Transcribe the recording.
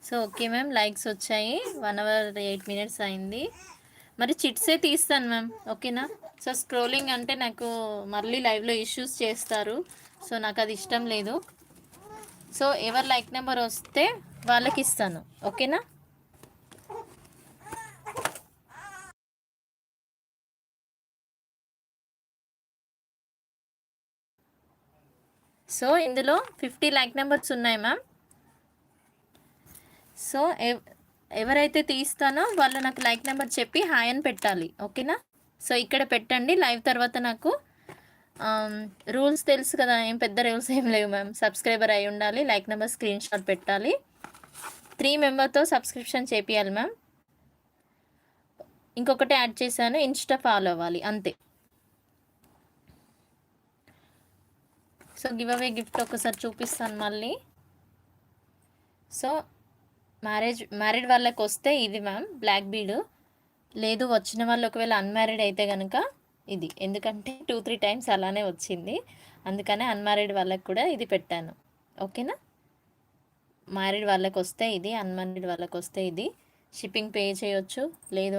So okay ma'am, likes వచ్చాయి. 1 hour 8 minutes అయింది. మరి చిట్సే తీస్తాను మ్యామ్, ఓకేనా? సో స్క్రోలింగ్ అంటే నాకు మళ్ళీ లైవ్లో ఇష్యూస్ చేస్తారు, సో నాకు అది ఇష్టం లేదు. సో ఎవరు లైక్ నెంబర్ వస్తే వాళ్ళకి ఇస్తాను, ఓకేనా? సో ఇందులో 50 లైక్ నెంబర్స్ ఉన్నాయి మ్యామ్. సో ఎవరైతే తీస్తానో వాళ్ళు నాకు లైక్ నెంబర్ చెప్పి హాయ్ అని పెట్టాలి, ఓకేనా? సో ఇక్కడ పెట్టండి. లైవ్ తర్వాత నాకు రూల్స్ తెలుసు కదా, ఏం పెద్ద రూల్స్ ఏం లేవు మ్యామ్. సబ్స్క్రైబర్ అయి ఉండాలి, లైక్ నెంబర్ స్క్రీన్ షాట్ పెట్టాలి, 3 మెంబర్తో సబ్స్క్రిప్షన్ చేపియాలి మ్యామ్. ఇంకొకటి యాడ్ చేశాను, ఇన్స్టా ఫాలో అవ్వాలి, అంతే. సో గివ్ అవే గిఫ్ట్ ఒకసారి చూపిస్తాను మళ్ళీ. సో మ్యారీడ్ వాళ్ళకి వస్తే ఇది మ్యామ్ బ్లాక్ బీడ్. లేదు వచ్చిన వాళ్ళు ఒకవేళ అన్మ్యారీడ్ అయితే కనుక ఇది, ఎందుకంటే 2-3 టైమ్స్ అలానే వచ్చింది, అందుకనే అన్మ్యారీడ్ వాళ్ళకి కూడా ఇది పెట్టాను, ఓకేనా? మ్యారీడ్ వాళ్ళకి వస్తే ఇది, అన్మ్యారీడ్ వాళ్ళకి వస్తే ఇది. షిప్పింగ్ పే చేయొచ్చు, లేదు